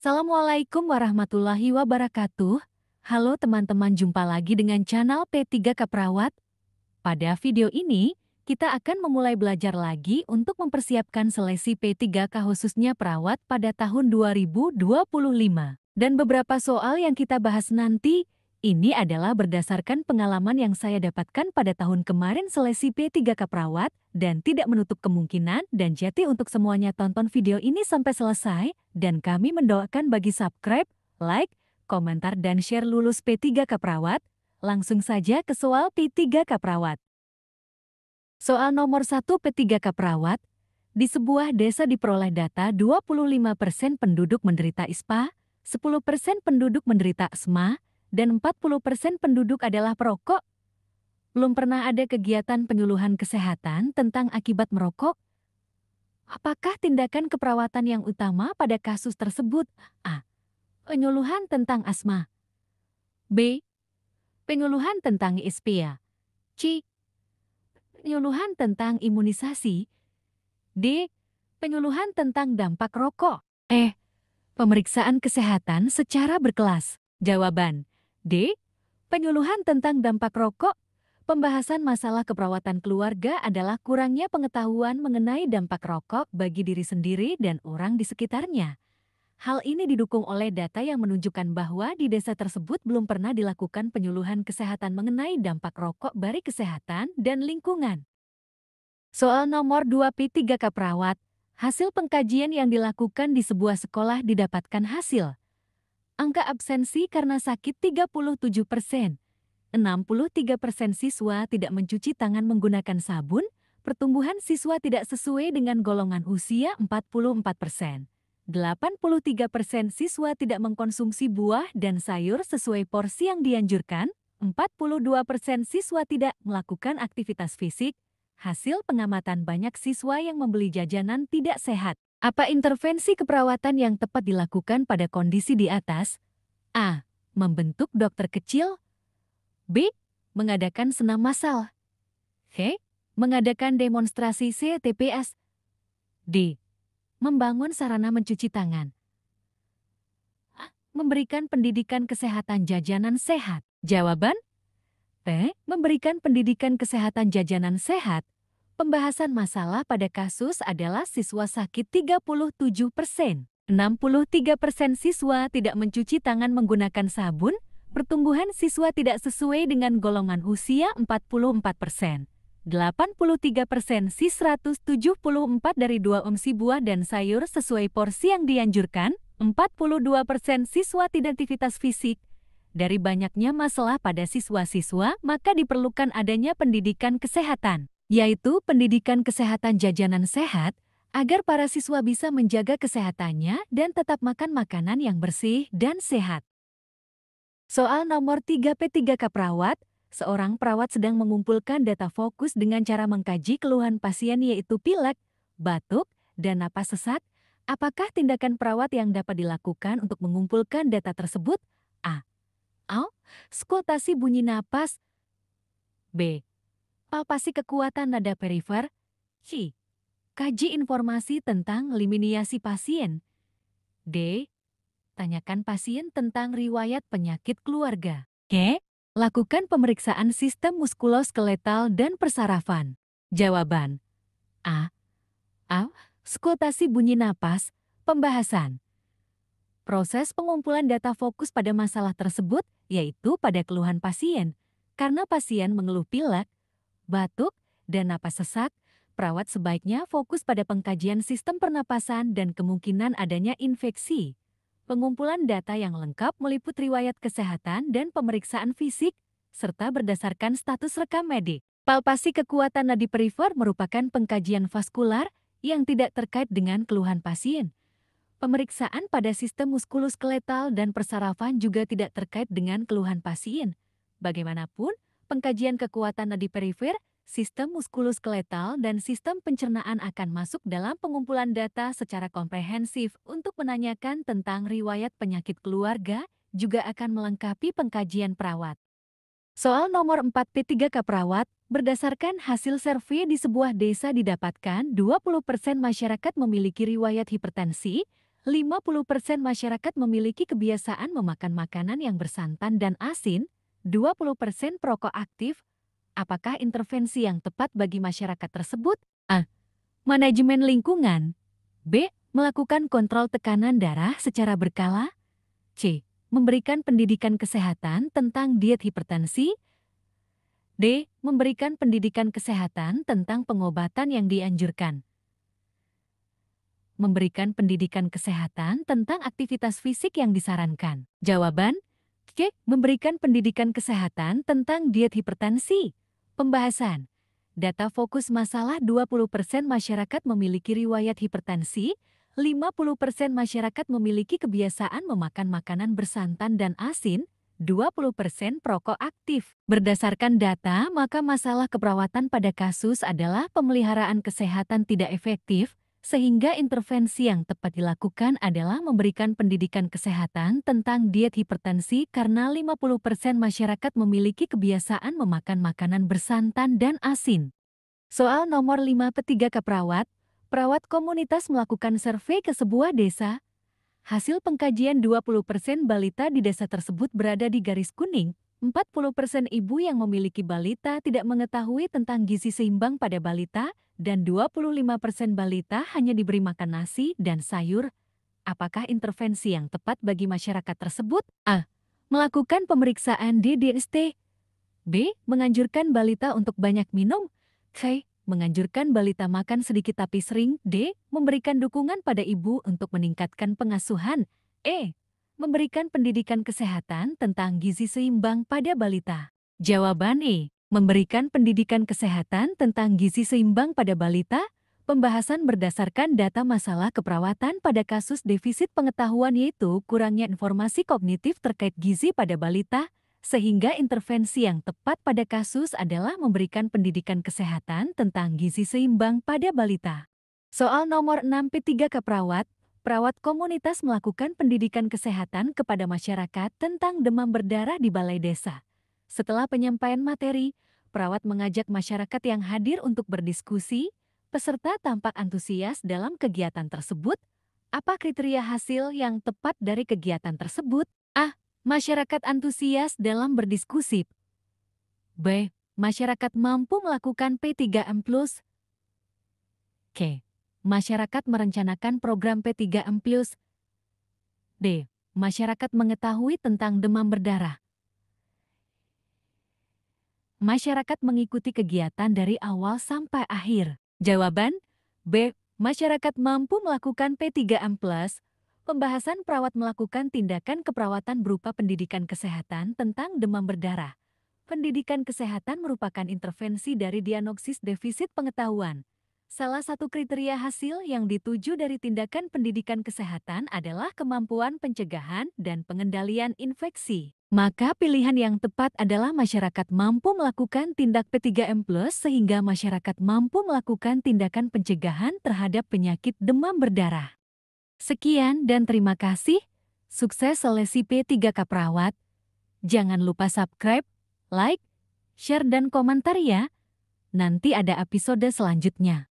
Assalamualaikum warahmatullahi wabarakatuh. Halo teman-teman, jumpa lagi dengan channel P3K Perawat. Pada video ini, kita akan memulai belajar lagi untuk mempersiapkan seleksi P3K khususnya perawat pada tahun 2025. Dan beberapa soal yang kita bahas nanti, ini adalah berdasarkan pengalaman yang saya dapatkan pada tahun kemarin seleksi P3K Perawat, dan tidak menutup kemungkinan dan jadi untuk semuanya tonton video ini sampai selesai, dan kami mendoakan bagi subscribe, like, komentar dan share lulus P3K Perawat. Langsung saja ke soal P3K Perawat. Soal nomor 1 P3K Perawat. Di sebuah desa diperoleh data 25% penduduk menderita ISPA, 10% penduduk menderita asma, dan 40% penduduk adalah perokok. Belum pernah ada kegiatan penyuluhan kesehatan tentang akibat merokok. Apakah tindakan keperawatan yang utama pada kasus tersebut? A. Penyuluhan tentang asma. B. Penyuluhan tentang ISPA. C. Penyuluhan tentang imunisasi. D. Penyuluhan tentang dampak rokok. E. Pemeriksaan kesehatan secara berkelas. Jawaban D. Penyuluhan tentang dampak rokok. Pembahasan masalah keperawatan keluarga adalah kurangnya pengetahuan mengenai dampak rokok bagi diri sendiri dan orang di sekitarnya. Hal ini didukung oleh data yang menunjukkan bahwa di desa tersebut belum pernah dilakukan penyuluhan kesehatan mengenai dampak rokok bagi kesehatan dan lingkungan. Soal nomor 2 P3K Perawat. Hasil pengkajian yang dilakukan di sebuah sekolah didapatkan hasil. Angka absensi karena sakit 37%. 63% siswa tidak mencuci tangan menggunakan sabun. Pertumbuhan siswa tidak sesuai dengan golongan usia 44%. 83% siswa tidak mengkonsumsi buah dan sayur sesuai porsi yang dianjurkan. 42% siswa tidak melakukan aktivitas fisik. Hasil pengamatan banyak siswa yang membeli jajanan tidak sehat. Apa intervensi keperawatan yang tepat dilakukan pada kondisi di atas? A. Membentuk dokter kecil. B. Mengadakan senam massal. C. Mengadakan demonstrasi CTPS. D. Membangun sarana mencuci tangan. A. Memberikan pendidikan kesehatan jajanan sehat. Jawaban T. Memberikan pendidikan kesehatan jajanan sehat. Pembahasan masalah pada kasus adalah siswa sakit 37%. 63% siswa tidak mencuci tangan menggunakan sabun. Pertumbuhan siswa tidak sesuai dengan golongan usia 44%. 83% sis 174 dari 2 omsi buah dan sayur sesuai porsi yang dianjurkan. 42% siswa tidak aktivitas fisik. Dari banyaknya masalah pada siswa-siswa, maka diperlukan adanya pendidikan kesehatan, yaitu pendidikan kesehatan jajanan sehat, agar para siswa bisa menjaga kesehatannya dan tetap makan makanan yang bersih dan sehat. Soal nomor 3 P3K Perawat. Seorang perawat sedang mengumpulkan data fokus dengan cara mengkaji keluhan pasien yaitu pilek, batuk, dan napas sesak. Apakah tindakan perawat yang dapat dilakukan untuk mengumpulkan data tersebut? A. Skotasi bunyi napas. B. Palpasi kekuatan nada perifer. C. Kaji informasi tentang eliminasi pasien. D. Tanyakan pasien tentang riwayat penyakit keluarga. E. Lakukan pemeriksaan sistem muskuloskeletal dan persarafan. Jawaban A. Skotasi bunyi napas. Pembahasan proses pengumpulan data fokus pada masalah tersebut, yaitu pada keluhan pasien. Karena pasien mengeluh pilek, batuk, dan napas sesak, perawat sebaiknya fokus pada pengkajian sistem pernapasan dan kemungkinan adanya infeksi. Pengumpulan data yang lengkap meliput riwayat kesehatan dan pemeriksaan fisik, serta berdasarkan status rekam medik. Palpasi kekuatan nadi perifer merupakan pengkajian vaskular yang tidak terkait dengan keluhan pasien. Pemeriksaan pada sistem muskuloskeletal dan persarafan juga tidak terkait dengan keluhan pasien. Bagaimanapun, pengkajian kekuatan nadi perifer, sistem muskuloskeletal, dan sistem pencernaan akan masuk dalam pengumpulan data secara komprehensif untuk menanyakan tentang riwayat penyakit keluarga, juga akan melengkapi pengkajian perawat. Soal nomor 4 P3K Perawat. Berdasarkan hasil survei di sebuah desa didapatkan 20% masyarakat memiliki riwayat hipertensi, 50% masyarakat memiliki kebiasaan memakan makanan yang bersantan dan asin, 20% perokok aktif. Apakah intervensi yang tepat bagi masyarakat tersebut? A. Manajemen lingkungan. B. Melakukan kontrol tekanan darah secara berkala. C. Memberikan pendidikan kesehatan tentang diet hipertensi. D. Memberikan pendidikan kesehatan tentang pengobatan yang dianjurkan. Memberikan pendidikan kesehatan tentang aktivitas fisik yang disarankan. Jawaban C. Memberikan pendidikan kesehatan tentang diet hipertensi. Pembahasan. Data fokus masalah 20% masyarakat memiliki riwayat hipertensi, 50% masyarakat memiliki kebiasaan memakan makanan bersantan dan asin, 20% perokok aktif. Berdasarkan data, maka masalah keperawatan pada kasus adalah pemeliharaan kesehatan tidak efektif, sehingga intervensi yang tepat dilakukan adalah memberikan pendidikan kesehatan tentang diet hipertensi karena 50% masyarakat memiliki kebiasaan memakan makanan bersantan dan asin. Soal nomor 5 P3K perawat komunitas melakukan survei ke sebuah desa. Hasil pengkajian 20% balita di desa tersebut berada di garis kuning. 40% ibu yang memiliki balita tidak mengetahui tentang gizi seimbang pada balita, dan 25% balita hanya diberi makan nasi dan sayur. Apakah intervensi yang tepat bagi masyarakat tersebut? A. Melakukan pemeriksaan DDST. B. Menganjurkan balita untuk banyak minum. C. Menganjurkan balita makan sedikit tapi sering. D. Memberikan dukungan pada ibu untuk meningkatkan pengasuhan. E. Memberikan pendidikan kesehatan tentang gizi seimbang pada balita. Jawaban E. Memberikan pendidikan kesehatan tentang gizi seimbang pada balita. Pembahasan berdasarkan data masalah keperawatan pada kasus defisit pengetahuan yaitu kurangnya informasi kognitif terkait gizi pada balita, sehingga intervensi yang tepat pada kasus adalah memberikan pendidikan kesehatan tentang gizi seimbang pada balita. Soal nomor 6 P3K perawat komunitas melakukan pendidikan kesehatan kepada masyarakat tentang demam berdarah di balai desa. Setelah penyampaian materi, perawat mengajak masyarakat yang hadir untuk berdiskusi. Peserta tampak antusias dalam kegiatan tersebut. Apa kriteria hasil yang tepat dari kegiatan tersebut? A. Masyarakat antusias dalam berdiskusi. B. Masyarakat mampu melakukan P3M+. C. Masyarakat merencanakan program P3M+. D. Masyarakat mengetahui tentang demam berdarah. Masyarakat mengikuti kegiatan dari awal sampai akhir. Jawaban B. Masyarakat mampu melakukan P3M+. Pembahasan perawat melakukan tindakan keperawatan berupa pendidikan kesehatan tentang demam berdarah. Pendidikan kesehatan merupakan intervensi dari diagnosis defisit pengetahuan. Salah satu kriteria hasil yang dituju dari tindakan pendidikan kesehatan adalah kemampuan pencegahan dan pengendalian infeksi. Maka pilihan yang tepat adalah masyarakat mampu melakukan tindak P3M+ sehingga masyarakat mampu melakukan tindakan pencegahan terhadap penyakit demam berdarah. Sekian dan terima kasih. Sukses seleksi P3K Perawat. Jangan lupa subscribe, like, share dan komentar ya. Nanti ada episode selanjutnya.